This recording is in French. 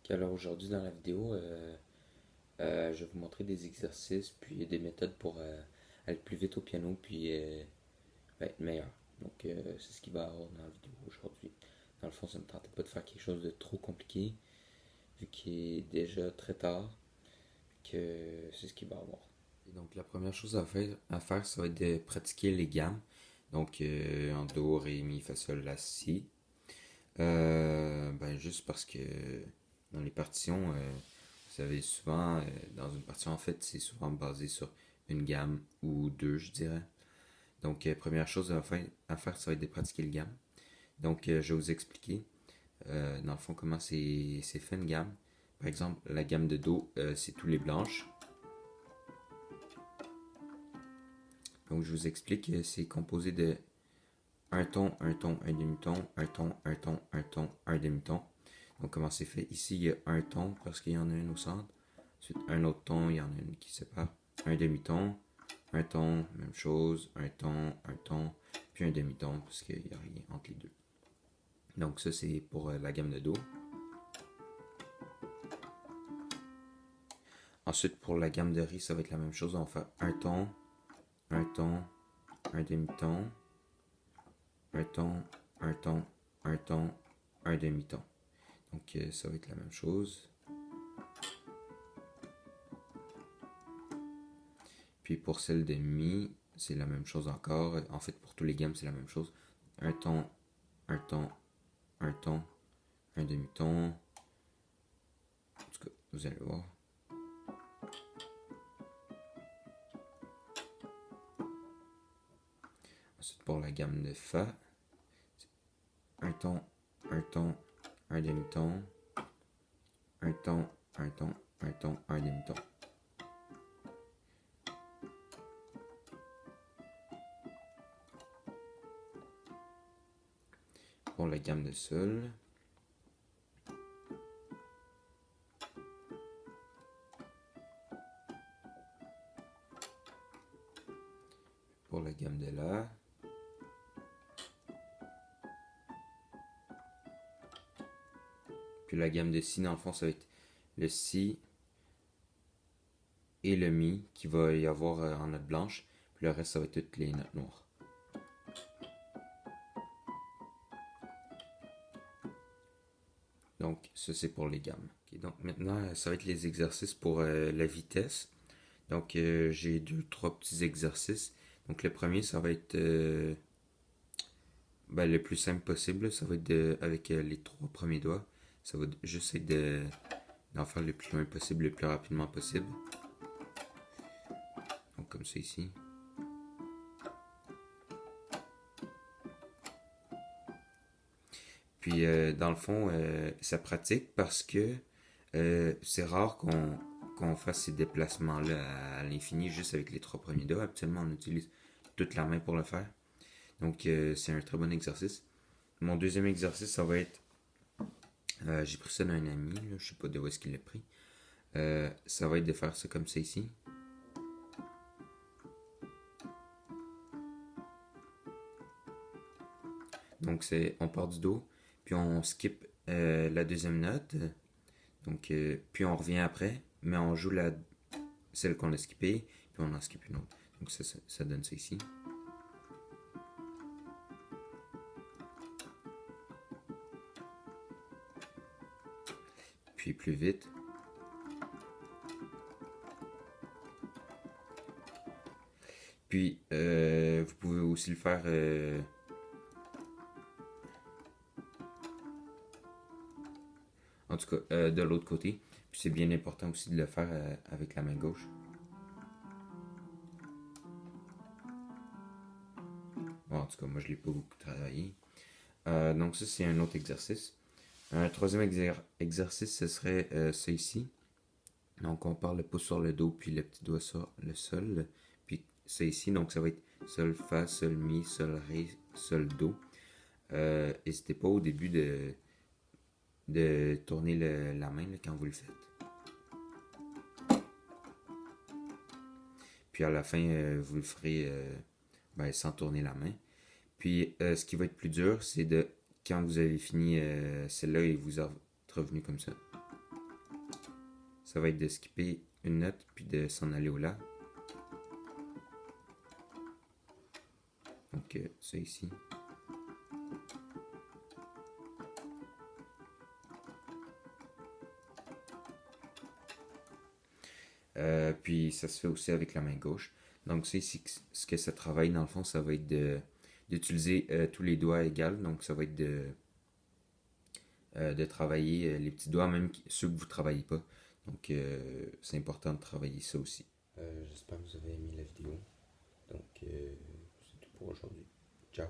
Ok, alors aujourd'hui dans la vidéo, je vais vous montrer des exercices puis des méthodes pour aller plus vite au piano puis être meilleur. Donc c'est ce qu'il va y avoir dans la vidéo aujourd'hui. Dans le fond, ça ne me tentait pas de faire quelque chose de trop compliqué vu qu'il est déjà très tard que c'est ce qu'il va y avoir. Et donc la première chose à faire, ça va être de pratiquer les gammes. Donc en do, ré, mi, fa, sol, la, si. Juste parce que dans les partitions, vous savez, souvent, dans une partition, en fait, c'est souvent basé sur une gamme ou deux, je dirais. Donc, première chose à faire, ça va être de pratiquer le gamme. Donc, je vais vous expliquer, dans le fond, comment c'est fait une gamme. Par exemple, la gamme de Do, c'est tous les blanches. Donc, je vous explique, c'est composé de un ton, un demi-ton, un ton, un ton, un ton, un demi-ton. Donc, comment c'est fait? Ici, il y a un ton parce qu'il y en a une au centre. Ensuite, un autre ton, il y en a une qui sépare. Un demi-ton, un ton, même chose, un ton, puis un demi-ton parce qu'il n'y a rien entre les deux. Donc, ça, c'est pour la gamme de Do. Ensuite, pour la gamme de Ré, ça va être la même chose. On va faire un ton, un ton, un demi-ton, un ton, un ton, un ton, un demi-ton. Donc, ça va être la même chose. Puis pour celle de Mi, c'est la même chose encore. En fait, pour tous les gammes, c'est la même chose. Un ton, un ton, un ton, un demi-ton. En tout cas, vous allez voir. Ensuite, pour la gamme de Fa, un ton, un ton, un demi-ton, un ton, un ton, un ton, un demi-ton. Pour la gamme de Sol, pour la gamme de La, puis la gamme de Si, dans le fond, ça va être le Si et le Mi qui va y avoir en note blanche. Puis le reste, ça va être toutes les notes noires. Donc, ça, c'est pour les gammes. Ok, donc, maintenant, ça va être les exercices pour la vitesse. Donc, j'ai trois petits exercices. Donc, le premier, ça va être le plus simple possible. Ça va être avec les trois premiers doigts. Ça va juste être d'en faire le plus loin possible, le plus rapidement possible. Donc, comme ça ici. Puis, dans le fond, ça pratique parce que c'est rare qu'on fasse ces déplacements-là à l'infini juste avec les trois premiers doigts. Habituellement, on utilise toute la main pour le faire. Donc, c'est un très bon exercice. Mon deuxième exercice, ça va être. J'ai pris ça d'un ami, là, je sais pas de où est-ce qu'il l'a pris. Ça va être de faire ça comme ça ici. Donc, on part du Do, puis on skip la deuxième note. Donc, puis on revient après, mais on joue celle qu'on a skippée, puis on en skip une autre. Donc, ça donne ça ici. Puis plus vite. Puis, vous pouvez aussi le faire en tout cas de l'autre côté. Puis c'est bien important aussi de le faire avec la main gauche. Bon, en tout cas, moi je l'ai pas beaucoup travaillé. Donc ça c'est un autre exercice. Un troisième exercice, ce serait ça ici. Donc on part le pouce sur le Do, puis le petit doigt sur le sol. Puis ça ici, donc ça va être Sol, Fa, Sol, Mi, Sol, Ré, Sol, Do. N'hésitez pas au début de tourner la main là, quand vous le faites. Puis à la fin, vous le ferez sans tourner la main. Puis ce qui va être plus dur, c'est de quand vous avez fini celle-là et vous êtes revenu comme ça. ça va être de skipper une note puis de s'en aller au La. Donc ça ici. Puis ça se fait aussi avec la main gauche. Donc ça ici, ce que ça travaille dans le fond, ça va être d'utiliser tous les doigts égaux. Donc ça va être de travailler les petits doigts, même ceux que vous ne travaillez pas. Donc c'est important de travailler ça aussi. J'espère que vous avez aimé la vidéo. Donc c'est tout pour aujourd'hui. Ciao.